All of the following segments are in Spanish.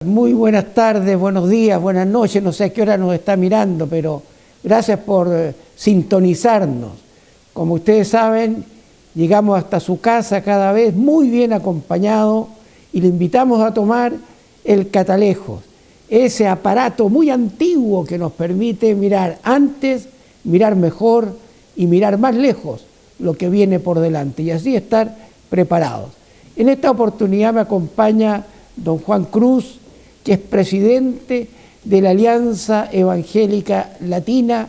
Muy buenas tardes, buenos días, buenas noches, no sé a qué hora nos está mirando, pero gracias por sintonizarnos. Como ustedes saben, llegamos hasta su casa cada vez muy bien acompañado y le invitamos a tomar el Catalejos, ese aparato muy antiguo que nos permite mirar antes, mirar mejor y mirar más lejos lo que viene por delante y así estar preparados. En esta oportunidad me acompaña don Juan Cruz, que es presidente de la Alianza Evangélica Latina,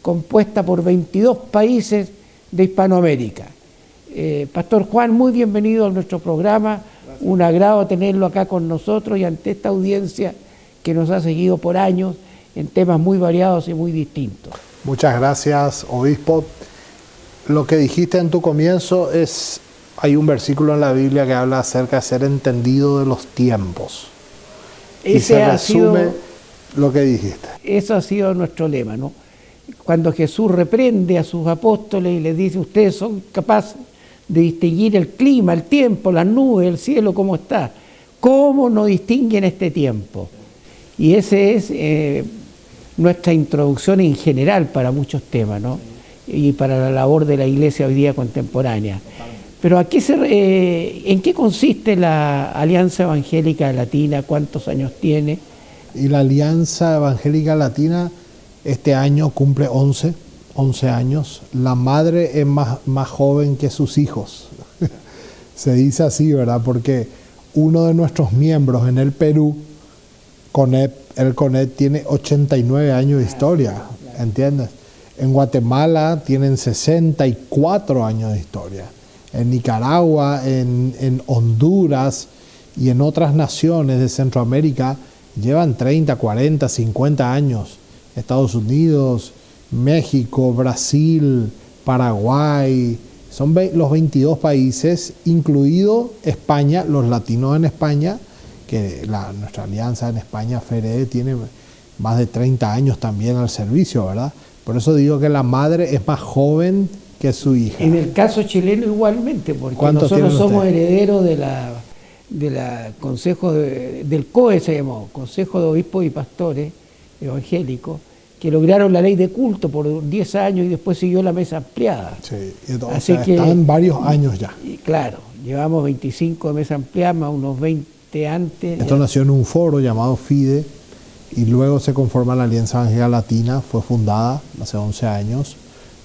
compuesta por 22 países de Hispanoamérica. Pastor Juan, muy bienvenido a nuestro programa. Gracias. Un agrado tenerlo acá con nosotros y ante esta audiencia que nos ha seguido por años en temas muy variados y muy distintos. Muchas gracias, obispo. Lo que dijiste en tu comienzo es, hay un versículo en la Biblia que habla acerca de ser entendido de los tiempos. Y se resume lo que dijiste. Eso ha sido nuestro lema, ¿no? Cuando Jesús reprende a sus apóstoles y les dice, ustedes son capaces de distinguir el clima, el tiempo, las nubes, el cielo, cómo está. ¿Cómo no distinguen este tiempo? Y ese es nuestra introducción en general para muchos temas, ¿no? Y para la labor de la Iglesia hoy día contemporánea. Pero aquí ¿en qué consiste la Alianza Evangélica Latina? ¿Cuántos años tiene? Y la Alianza Evangélica Latina este año cumple 11 años. La madre es más joven que sus hijos. Se dice así, ¿verdad? Porque uno de nuestros miembros en el Perú, el CONET, tiene 89 años de historia, ¿entiendes? En Guatemala tienen 64 años de historia. En Nicaragua, en Honduras y en otras naciones de Centroamérica llevan 30, 40, 50 años. Estados Unidos, México, Brasil, Paraguay, son los 22 países, incluido España, los latinos en España, que nuestra alianza en España, FEREDE, tiene más de 30 años también al servicio, ¿verdad? Por eso digo que la madre es más joven que su hija. En el caso chileno igualmente, porque nosotros somos herederos del Consejo del COE, se llamó, Consejo de Obispos y Pastores Evangélicos, que lograron la ley de culto por 10 años y después siguió la mesa ampliada. Sí, así que están varios años ya. Y claro, llevamos 25 de mesa ampliada, más unos 20 antes. Esto nació en un foro llamado FIDE y luego se conforma la Alianza Evangélica Latina, fue fundada hace 11 años.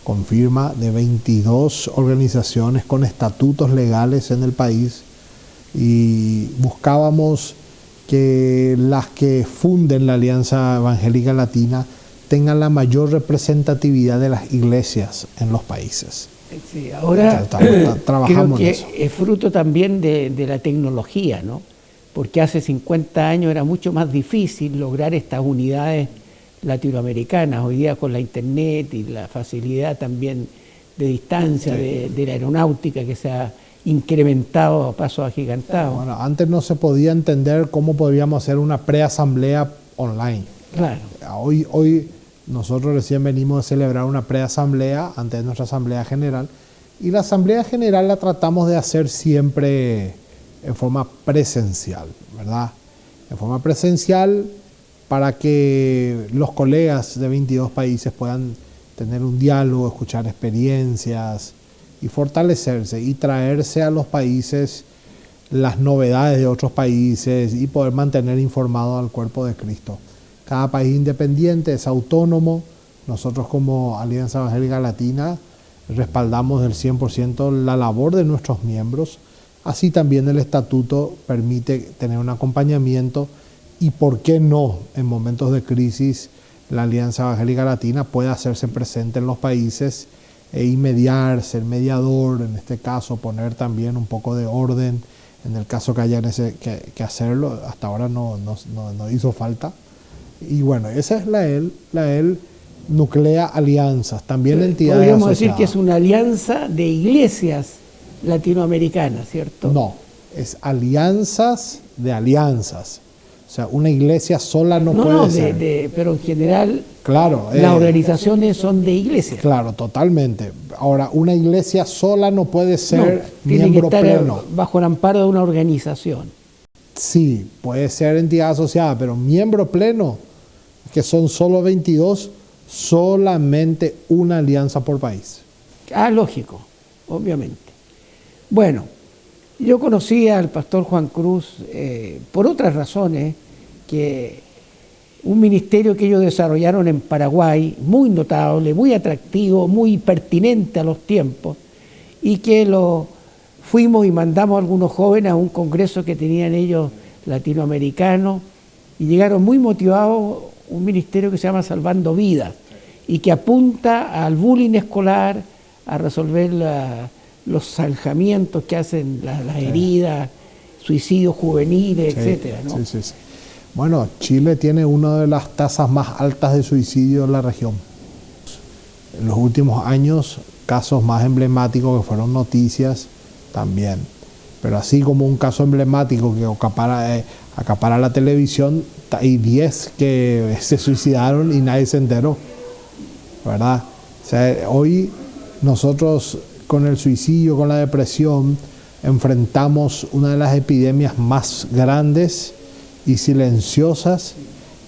Con firma de 22 organizaciones con estatutos legales en el país y buscábamos que las que funden la Alianza Evangélica Latina tengan la mayor representatividad de las iglesias en los países. Sí, ahora trabajamos creo que en eso. Es fruto también de la tecnología, ¿no? Porque hace 50 años era mucho más difícil lograr estas unidades latinoamericanas. Hoy día con la internet y la facilidad también de distancia de la aeronáutica que se ha incrementado a pasos agigantados. Bueno, antes no se podía entender cómo podríamos hacer una preasamblea online. Claro. Hoy nosotros recién venimos de celebrar una preasamblea antes de nuestra asamblea general y la asamblea general la tratamos de hacer siempre en forma presencial, ¿verdad? En forma presencial para que los colegas de 22 países puedan tener un diálogo, escuchar experiencias y fortalecerse y traerse a los países las novedades de otros países y poder mantener informado al cuerpo de Cristo. Cada país independiente es autónomo. Nosotros como Alianza Evangélica Latina respaldamos del 100% la labor de nuestros miembros. Así también el estatuto permite tener un acompañamiento y por qué no, en momentos de crisis, la Alianza Evangélica Latina puede hacerse presente en los países y mediar, ser mediador, en este caso poner también un poco de orden, en el caso que haya que hacerlo, hasta ahora no hizo falta. Y bueno, esa es la EL nuclea alianzas, también entidades podríamos asociadas. decir que es una alianza de iglesias latinoamericanas, ¿cierto? No, es alianzas de alianzas. O sea, una iglesia sola no puede ser. Pero en general, claro, las organizaciones son de iglesias. Claro, totalmente. Ahora, una iglesia sola no puede ser tiene miembro que estar pleno. bajo el amparo de una organización. Sí, puede ser entidad asociada, pero miembro pleno, que son solo 22, solamente una alianza por país. Ah, lógico, obviamente. Bueno, yo conocí al pastor Juan Cruz por otras razones, que un ministerio que ellos desarrollaron en Paraguay, muy notable, muy atractivo, muy pertinente a los tiempos, y que lo fuimos y mandamos a algunos jóvenes a un congreso que tenían ellos latinoamericanos, y llegaron muy motivados, un ministerio que se llama Salvando Vidas, y que apunta al bullying escolar, a resolver los zanjamientos que hacen las heridas, suicidios juveniles, etcétera, ¿no? Sí. Bueno, Chile tiene una de las tasas más altas de suicidio en la región. En los últimos años, casos más emblemáticos que fueron noticias también. Pero así como un caso emblemático que acapara la televisión, hay 10 que se suicidaron y nadie se enteró, ¿verdad? O sea, hoy nosotros con el suicidio, con la depresión, enfrentamos una de las epidemias más grandes y silenciosas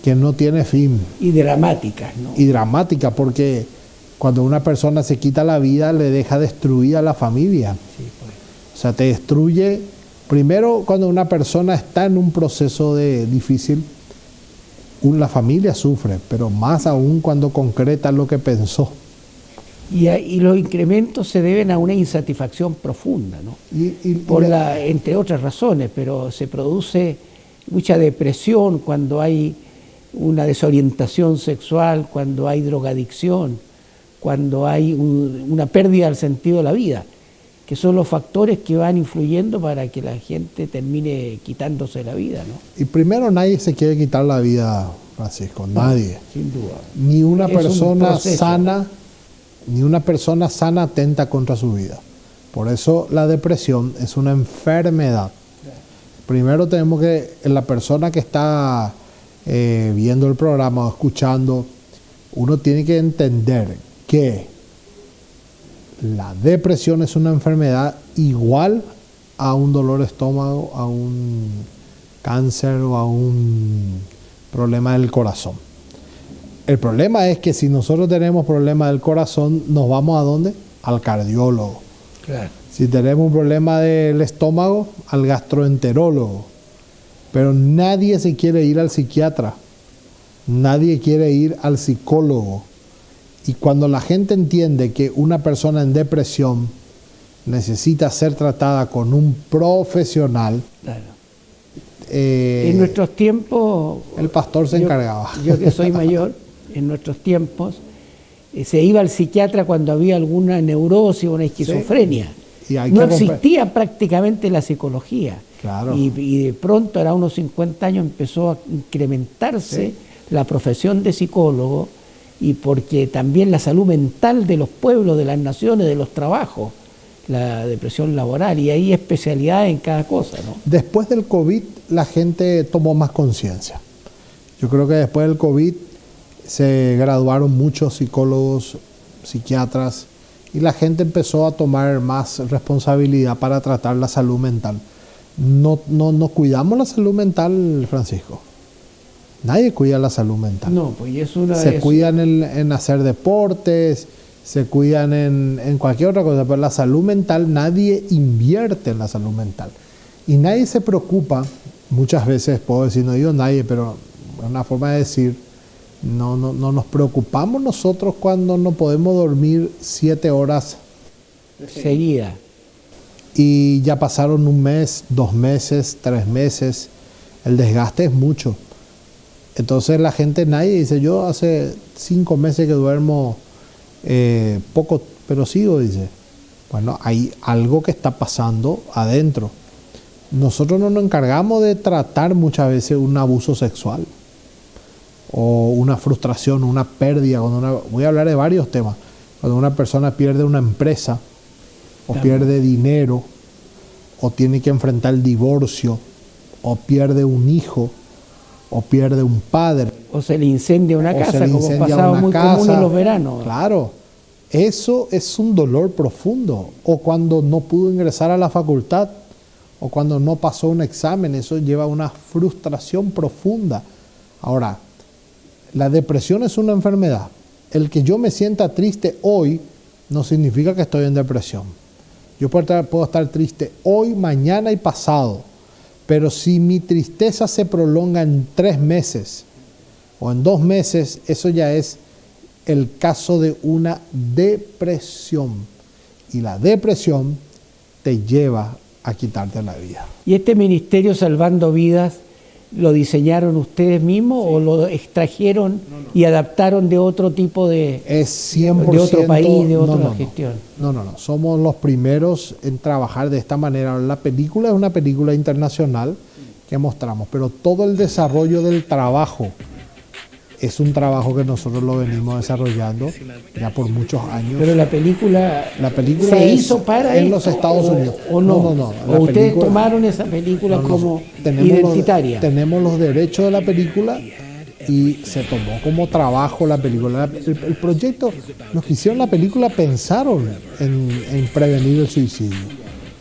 que no tiene fin. Y dramáticas, ¿no? Y dramática, porque cuando una persona se quita la vida, le deja destruida la familia. Sí, pues. O sea, te destruye, primero cuando una persona está en un proceso difícil, la familia sufre, pero más aún cuando concreta lo que pensó. Y los incrementos se deben a una insatisfacción profunda, ¿no? Entre otras razones, pero se produce mucha depresión cuando hay una desorientación sexual, cuando hay drogadicción, cuando hay una pérdida del sentido de la vida, que son los factores que van influyendo para que la gente termine quitándose la vida, ¿no? Y primero, nadie se quiere quitar la vida, Francisco, nadie. Sin duda. Ni una persona sana atenta contra su vida. Por eso la depresión es una enfermedad. Primero tenemos que, la persona que está viendo el programa o escuchando, uno tiene que entender que la depresión es una enfermedad igual a un dolor de estómago, a un cáncer o a un problema del corazón. El problema es que si nosotros tenemos problemas del corazón, ¿nos vamos a dónde? Al cardiólogo. Claro. Si tenemos un problema del estómago, al gastroenterólogo. Pero nadie se quiere ir al psiquiatra. Nadie quiere ir al psicólogo. Y cuando la gente entiende que una persona en depresión necesita ser tratada con un profesional, claro. En nuestros tiempos, el pastor se encargaba. Yo que soy mayor, en nuestros tiempos, se iba al psiquiatra cuando había alguna neurosis o una esquizofrenia. Sí. No existía prácticamente la psicología. Claro. Y de pronto, a unos 50 años, empezó a incrementarse la profesión de psicólogo, y porque también la salud mental de los pueblos, de las naciones, de los trabajos, la depresión laboral, y hay especialidades en cada cosa, ¿no? Después del COVID, la gente tomó más conciencia. Yo creo que después del COVID se graduaron muchos psicólogos, psiquiatras, y la gente empezó a tomar más responsabilidad para tratar la salud mental. No cuidamos la salud mental, Francisco. Nadie cuida la salud mental. No, pues es una se cuidan en hacer deportes, se cuidan en cualquier otra cosa, pero la salud mental, nadie invierte en la salud mental. Y nadie se preocupa, muchas veces puedo decir, no digo nadie, pero es una forma de decir, no nos preocupamos nosotros cuando no podemos dormir 7 horas seguidas. Y ya pasaron 1 mes, 2 meses, 3 meses, el desgaste es mucho. Entonces la gente, nadie dice, yo hace 5 meses que duermo poco, pero sigo, dice. Bueno, hay algo que está pasando adentro. Nosotros no nos encargamos de tratar muchas veces un abuso sexual o una frustración, una pérdida. Voy a hablar de varios temas. Cuando una persona pierde una empresa o pierde dinero o tiene que enfrentar el divorcio o pierde un hijo o pierde un padre. O se le incendia una casa, como pasaba muy común en los veranos. Claro, eso es un dolor profundo. O cuando no pudo ingresar a la facultad, o cuando no pasó un examen, eso lleva a una frustración profunda. Ahora, la depresión es una enfermedad. El que yo me sienta triste hoy no significa que estoy en depresión. Yo puedo estar triste hoy, mañana y pasado, pero si mi tristeza se prolonga en 3 meses o en 2 meses, eso ya es el caso de una depresión. Y la depresión te lleva a quitarte la vida. ¿Y este ministerio Salvando Vidas lo diseñaron ustedes mismos o lo extrajeron y adaptaron de otro tipo de... Es 100%... de otro país, de otra gestión? No. Somos los primeros en trabajar de esta manera. La película es una película internacional que mostramos, pero todo el desarrollo del trabajo es un trabajo que nosotros lo venimos desarrollando ya por muchos años. Pero la película se hizo para en los Estados Unidos. ¿O no? ¿O ustedes tomaron esa película como identitaria? Tenemos los derechos de la película y se tomó como trabajo la película. El proyecto, los que hicieron la película pensaron en prevenir el suicidio.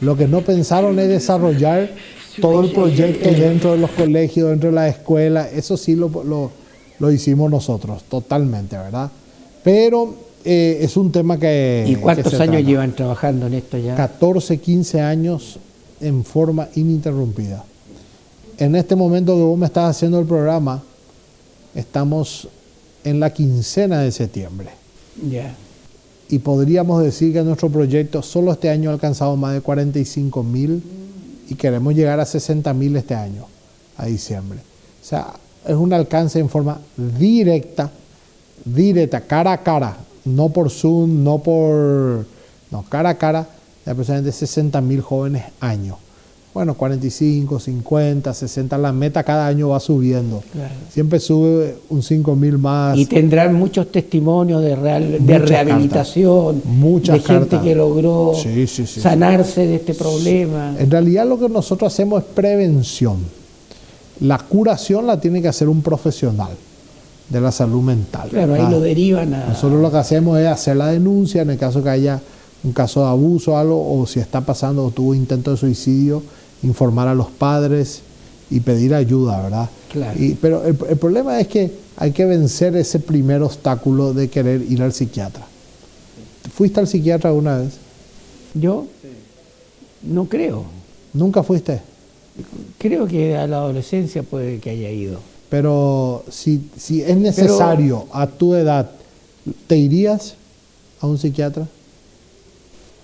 Lo que no pensaron es desarrollar todo el proyecto dentro de los colegios, dentro de la escuela. Eso sí lo hicimos nosotros, totalmente, ¿verdad? Pero es un tema que... ¿Y cuántos años llevan trabajando en esto ya? 14, 15 años en forma ininterrumpida. En este momento que vos me estás haciendo el programa, estamos en la quincena de septiembre. Ya. Y podríamos decir que nuestro proyecto solo este año ha alcanzado más de 45.000 y queremos llegar a 60.000 este año, a diciembre. O sea, es un alcance en forma directa, cara a cara, no por Zoom, cara a cara, de aproximadamente 60.000 jóvenes año. Bueno, 45, 50, 60, la meta cada año va subiendo. Claro. Siempre sube un 5.000 más. Y tendrán muchos testimonios de rehabilitación, de gente que logró sanarse de este problema. En realidad lo que nosotros hacemos es prevención. La curación la tiene que hacer un profesional de la salud mental. Claro, ahí lo derivan a... Nosotros lo que hacemos es hacer la denuncia en el caso que haya un caso de abuso o algo, o si está pasando o tuvo intento de suicidio, informar a los padres y pedir ayuda, ¿verdad? Claro. Pero el problema es que hay que vencer ese primer obstáculo de querer ir al psiquiatra. ¿Fuiste al psiquiatra alguna vez? ¿Yo? No creo. ¿Nunca fuiste? Creo que a la adolescencia puede que haya ido. Pero si es necesario a tu edad, ¿te irías a un psiquiatra?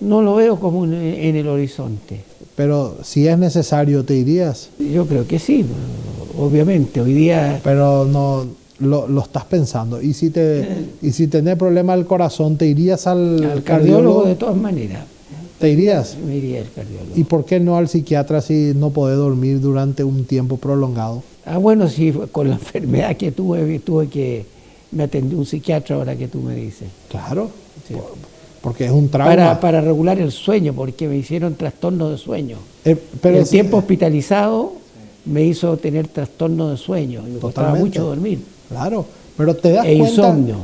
No lo veo como en el horizonte. Pero si es necesario, ¿te irías? Yo creo que sí, obviamente. Hoy día... Pero no lo estás pensando. ¿Y si tenés problema del corazón, te irías al cardiólogo? De todas maneras. ¿Te irías? Me iría al cardiólogo. ¿Y por qué no al psiquiatra si no podés dormir durante un tiempo prolongado? Bueno, sí, con la enfermedad que tuve que... Me atendió un psiquiatra ahora que tú me dices. Claro, sí. Porque es un trauma. Para regular el sueño, porque me hicieron trastorno de sueño. Pero el tiempo hospitalizado me hizo tener trastorno de sueño. Me costaba mucho dormir. Claro, pero te das cuenta... insomnio.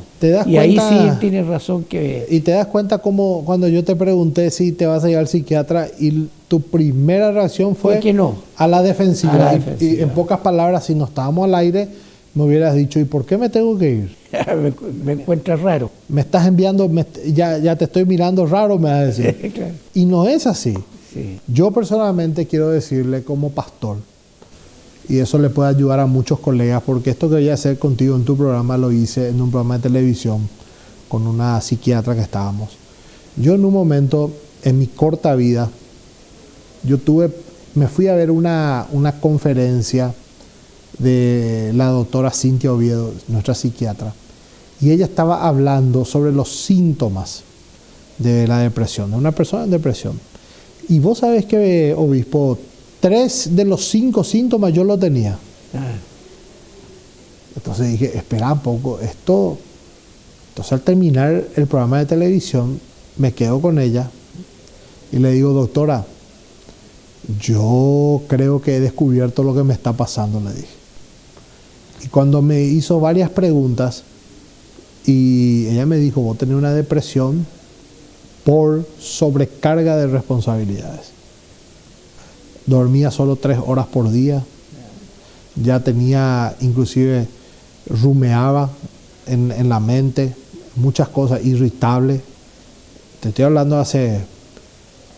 Y ahí sí tienes razón que... Y te das cuenta como cuando yo te pregunté si te vas a ir al psiquiatra y tu primera reacción fue que no. A la defensiva. A la defensiva. Y en pocas palabras, si no estábamos al aire, me hubieras dicho, ¿y por qué me tengo que ir? Me encuentras raro. Me estás enviando, ya te estoy mirando raro, me vas a decir. Claro. Y no es así. Sí. Yo personalmente quiero decirle como pastor, y eso le puede ayudar a muchos colegas, porque esto que voy a hacer contigo en tu programa lo hice en un programa de televisión con una psiquiatra que estábamos. Yo en un momento, en mi corta vida, me fui a ver una conferencia de la doctora Cintia Oviedo, nuestra psiquiatra, y ella estaba hablando sobre los síntomas de la depresión, de una persona en depresión. Y vos sabés que, obispo, 3 de los 5 síntomas yo lo tenía. Entonces dije, espera un poco, esto... Entonces al terminar el programa de televisión, me quedo con ella y le digo, doctora, yo creo que he descubierto lo que me está pasando, le dije. Y cuando me hizo varias preguntas, y ella me dijo, vos tenés una depresión por sobrecarga de responsabilidades. dormía solo 3 horas por día, ya tenía, inclusive rumeaba en la mente, muchas cosas, irritable. Te estoy hablando hace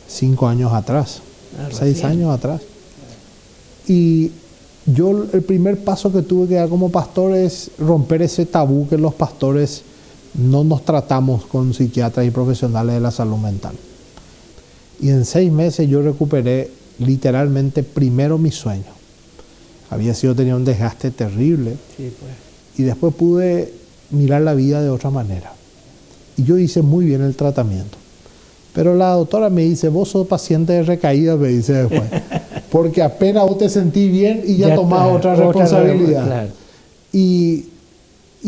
5 años atrás, 6 años atrás. Y yo el primer paso que tuve que dar como pastor es romper ese tabú que los pastores no nos tratamos con psiquiatras y profesionales de la salud mental. Y en 6 meses yo recuperé literalmente primero mi sueño. Tenía un desgaste terrible. Sí, pues. Y después pude mirar la vida de otra manera. Y yo hice muy bien el tratamiento. Pero la doctora me dice, vos sos paciente de recaída, me dice después. Porque apenas vos te sentís bien y ya tomás otra responsabilidad. Claro. Y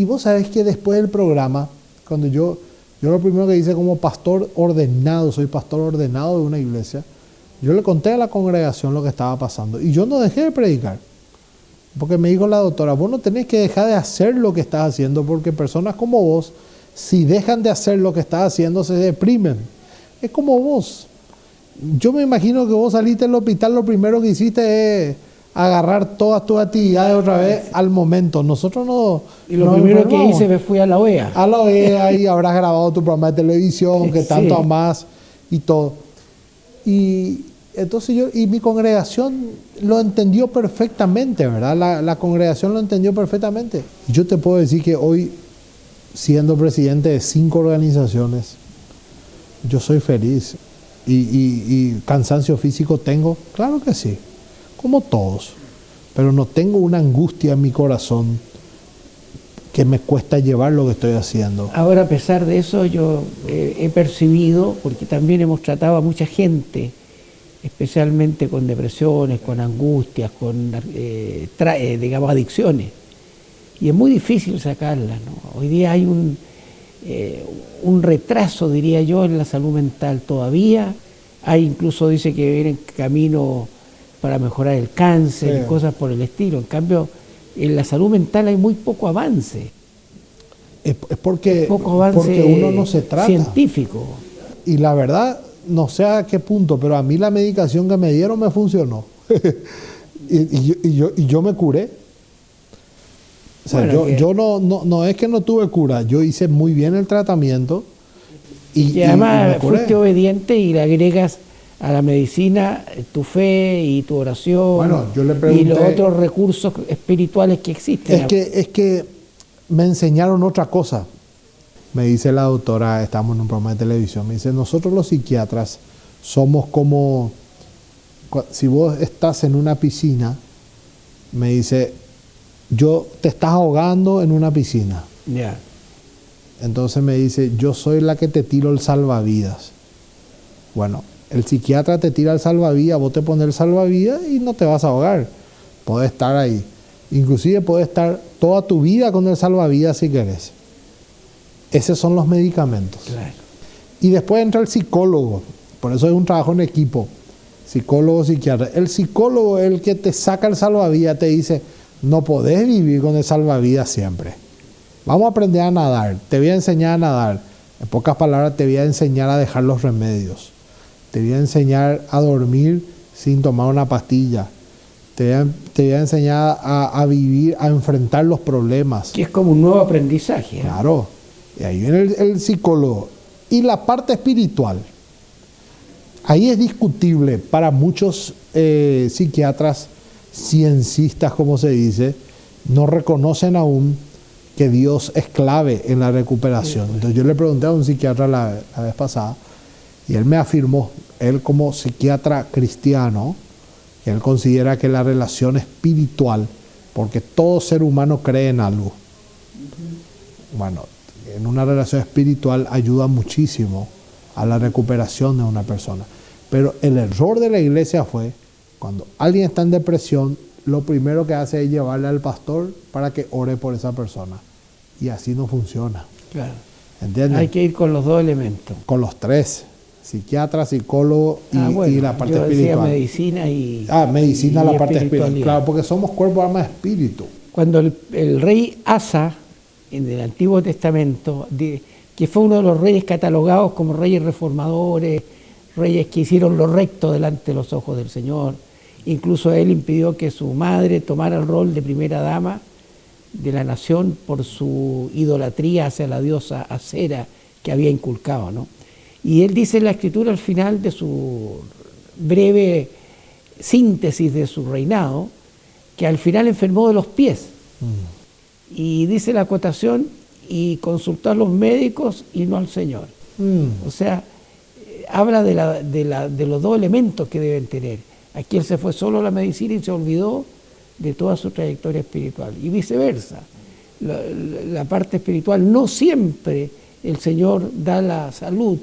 vos sabés que después del programa, cuando yo lo primero que hice como pastor ordenado, soy pastor ordenado de una iglesia, yo le conté a la congregación lo que estaba pasando. Y yo no dejé de predicar. Porque me dijo la doctora, vos no tenés que dejar de hacer lo que estás haciendo, porque personas como vos, si dejan de hacer lo que estás haciendo, se deprimen. Es como vos. Yo me imagino que vos saliste del hospital, lo primero que hiciste es agarrar todas tus actividades otra vez al momento. Nosotros no... Y lo primero que hice me fui a la OEA. A la OEA y habrás grabado tu programa de televisión, que tanto amás y todo. Y entonces mi congregación lo entendió perfectamente, ¿verdad? La congregación lo entendió perfectamente. Yo te puedo decir que hoy, siendo presidente de 5 organizaciones, yo soy feliz. Y cansancio físico tengo, claro que sí, como todos. Pero no tengo una angustia en mi corazón que me cuesta llevar lo que estoy haciendo. Ahora, a pesar de eso, yo he percibido, porque también hemos tratado a mucha gente, especialmente con depresiones, con angustias, con, digamos, adicciones. Y es muy difícil sacarlas, ¿no? Hoy día hay un retraso, diría yo, en la salud mental todavía. Hay incluso, dice que vienen camino para mejorar el cáncer y cosas por el estilo. En cambio, en la salud mental hay muy poco avance. Es porque uno no se trata. Científico. Y la verdad, no sé a qué punto, pero a mí la medicación que me dieron me funcionó. y yo me curé. O sea, bueno, yo no es que no tuve cura, yo hice muy bien el tratamiento. Y además fuiste obediente y le agregas a la medicina tu fe y tu oración, bueno, yo le pregunté, y los otros recursos espirituales que existen. Es que me enseñaron otra cosa. Me dice la doctora, estamos en un programa de televisión, me dice, nosotros los psiquiatras somos como, si vos estás en una piscina, me dice, te estás ahogando en una piscina. Ya. Entonces me dice, yo soy la que te tiro el salvavidas. Bueno, el psiquiatra te tira el salvavidas, vos te pones el salvavidas y no te vas a ahogar. Podés estar ahí. Inclusive podés estar toda tu vida con el salvavidas si querés. Esos son los medicamentos. Claro. Y después entra el psicólogo. Por eso es un trabajo en equipo. Psicólogo, psiquiatra. El psicólogo es el que te saca el salvavidas, te dice, no podés vivir con el salvavidas siempre. Vamos a aprender a nadar, te voy a enseñar a nadar. En pocas palabras, te voy a enseñar a dejar los remedios. Te voy a enseñar a dormir sin tomar una pastilla. Te voy a enseñar a vivir, a enfrentar los problemas. Que es como un nuevo aprendizaje. Claro. Y ahí viene el psicólogo. Y la parte espiritual. Ahí es discutible para muchos psiquiatras, ciencistas, como se dice, no reconocen aún que Dios es clave en la recuperación. Entonces yo le pregunté a un psiquiatra la vez pasada y él me afirmó, él como psiquiatra cristiano, que él considera que la relación espiritual, porque todo ser humano cree en algo. Bueno, en una relación espiritual ayuda muchísimo a la recuperación de una persona. Pero el error de la iglesia fue, cuando alguien está en depresión, lo primero que hace es llevarle al pastor para que ore por esa persona. Y así no funciona. Claro. ¿Entiendes? Hay que ir con los 2 elementos. Con los 3. Psiquiatra, psicólogo y la parte yo espiritual. Decía medicina y... medicina, la parte espiritual. Claro, porque somos cuerpo, alma, espíritu. Cuando el rey Asa, en el Antiguo Testamento, que fue uno de los reyes catalogados como reyes reformadores, reyes que hicieron lo recto delante de los ojos del Señor, Incluso él impidió que su madre tomara el rol de primera dama de la nación por su idolatría hacia la diosa Acera que había inculcado, ¿no? Y él dice en la escritura al final de su breve síntesis de su reinado, que al final enfermó de los pies. Y dice la acotación, y consultó a los médicos y no al Señor. O sea, habla de los dos elementos que deben tener. Aquí él se fue solo a la medicina y se olvidó de toda su trayectoria espiritual. Y viceversa. La parte espiritual, no siempre el Señor da la salud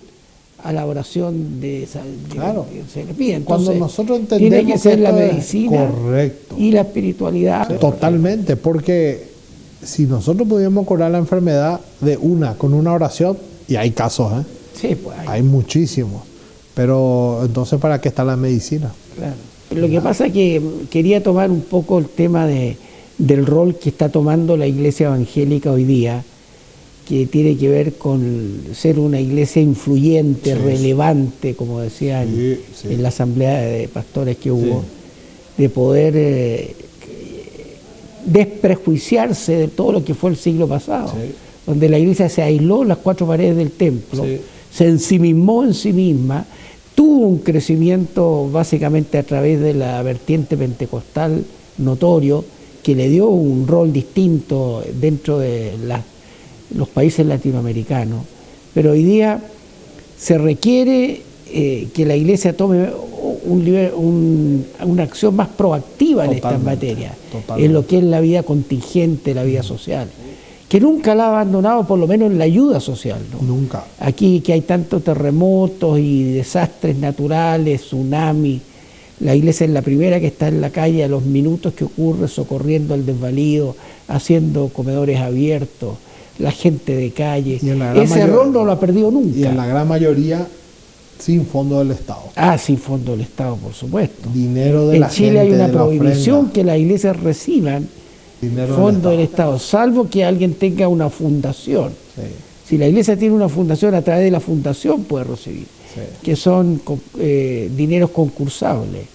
a la oración claro. que se le pide. Entonces, cuando nosotros entendemos tiene que ser la esto es medicina correcto. Y la espiritualidad. Totalmente, porque si nosotros pudiéramos curar la enfermedad con una oración, y hay casos, Sí, pues hay muchísimos, pero entonces ¿para qué está la medicina? Claro. Lo que pasa es que quería tomar un poco el tema del rol que está tomando la iglesia evangélica hoy día, que tiene que ver con ser una iglesia influyente, Sí, relevante, como decían sí. en la asamblea de pastores que hubo, de poder desprejuiciarse de todo lo que fue el siglo pasado, donde la iglesia se aisló en las cuatro paredes del templo, se ensimismó en sí misma, tuvo un crecimiento básicamente a través de la vertiente pentecostal notorio, que le dio un rol distinto dentro de los países latinoamericanos, pero hoy día se requiere que la iglesia tome una acción más proactiva en estas materias, en lo que es la vida contingente, la vida social, que nunca la ha abandonado, por lo menos en la ayuda social, ¿no? Nunca. Aquí que hay tantos terremotos y desastres naturales, tsunamis, la iglesia es la primera que está en la calle a los minutos que ocurre, socorriendo al desvalido, haciendo comedores abiertos, la gente de calle. Ese rol no lo ha perdido nunca. Y en la gran mayoría sin fondo del Estado. Sin fondo del Estado, por supuesto. Dinero de la gente. En Chile hay una prohibición que las iglesias reciban fondo del Estado, salvo que alguien tenga una fundación. Si la iglesia tiene una fundación, a través de la fundación puede recibir, que son dineros concursables,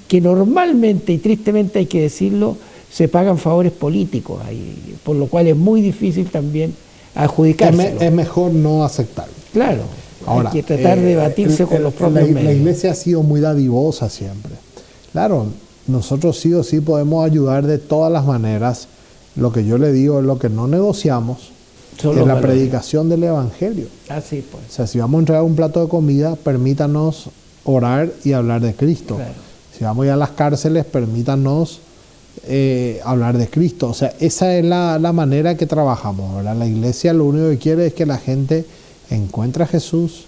que normalmente, y tristemente hay que decirlo, se pagan favores políticos ahí, por lo cual es muy difícil también adjudicárselo. Es mejor no aceptarlo. Claro, ahora, hay que tratar de batirse con los propios medios. La iglesia ha sido muy dadivosa siempre. Claro, nosotros sí o sí podemos ayudar de todas las maneras. Lo que yo le digo es lo que no negociamos es la predicación del Evangelio. Así pues. O sea, si vamos a entregar un plato de comida, permítanos orar y hablar de Cristo. Claro. Si vamos a ir a las cárceles, permítanos hablar de Cristo. O sea, esa es la manera que trabajamos, ¿verdad? La iglesia lo único que quiere es que la gente encuentre a Jesús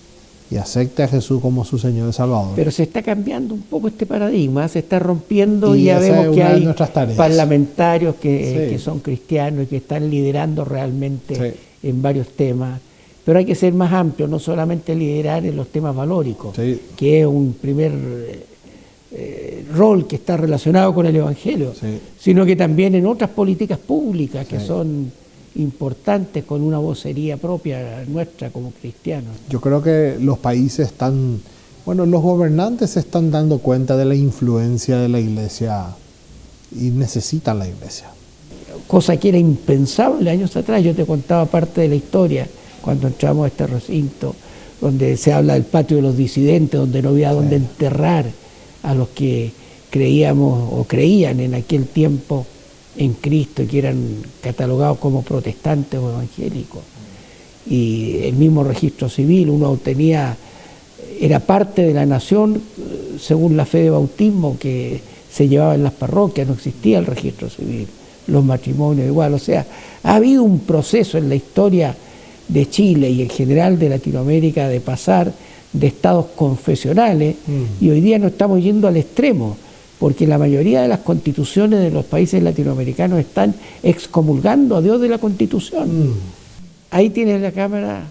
y acepte a Jesús como su Señor y Salvador. Pero se está cambiando un poco este paradigma, se está rompiendo y ya esa vemos es que una de hay nuestras tareas. parlamentarios que son cristianos y que están liderando realmente en varios temas. Pero hay que ser más amplio, no solamente liderar en los temas valóricos, que es un primer rol que está relacionado con el Evangelio, sino que también en otras políticas públicas que son importantes, con una vocería propia nuestra como cristianos. Yo creo que los países los gobernantes se están dando cuenta de la influencia de la iglesia y necesitan la iglesia. Cosa que era impensable años atrás. Yo te contaba parte de la historia cuando entramos a este recinto, donde se habla del patio de los disidentes, donde no había dónde enterrar a los que creíamos o creían en aquel tiempo en Cristo y que eran catalogados como protestantes o evangélicos. Y el mismo registro civil, era parte de la nación según la fe de bautismo que se llevaba en las parroquias, no existía el registro civil, los matrimonios igual. O sea, ha habido un proceso en la historia de Chile y en general de Latinoamérica de pasar de estados confesionales y hoy día no estamos yendo al extremo, porque la mayoría de las constituciones de los países latinoamericanos están excomulgando a Dios de la Constitución. Ahí tiene la Cámara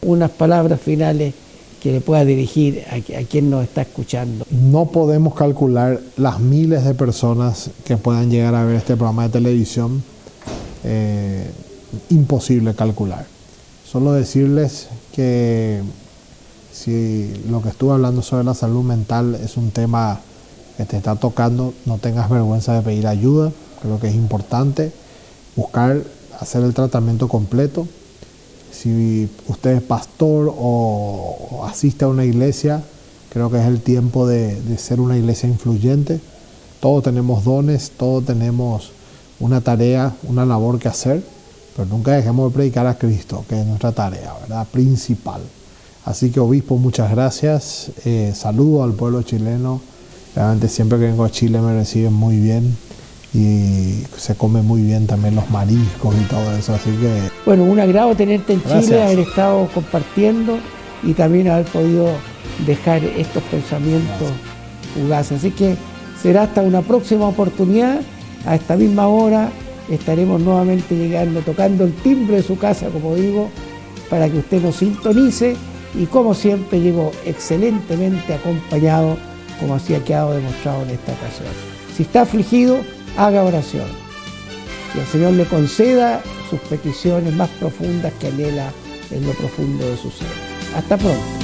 unas palabras finales que le pueda dirigir a quien nos está escuchando. No podemos calcular las miles de personas que puedan llegar a ver este programa de televisión. Imposible calcular. Solo decirles que si lo que estuve hablando sobre la salud mental es un tema que te está tocando, no tengas vergüenza de pedir ayuda. Creo que es importante buscar hacer el tratamiento completo. Si usted es pastor o asiste a una iglesia, creo que es el tiempo de ser una iglesia influyente. Todos tenemos dones, todos tenemos una tarea, una labor que hacer, pero nunca dejemos de predicar a Cristo, que es nuestra tarea, ¿verdad?, principal. Así que, obispo, muchas gracias. Saludo al pueblo chileno. Realmente siempre que vengo a Chile me reciben muy bien y se come muy bien también los mariscos y todo eso. Así que... Bueno, un agrado tenerte en Gracias. Chile, haber estado compartiendo y también haber podido dejar estos pensamientos fugaces. Así que será hasta una próxima oportunidad. A esta misma hora estaremos nuevamente llegando, tocando el timbre de su casa, como digo, para que usted nos sintonice. Y como siempre, llego excelentemente acompañado, como así ha quedado demostrado en esta ocasión. Si está afligido, haga oración. Que el Señor le conceda sus peticiones más profundas que anhela en lo profundo de su ser. Hasta pronto.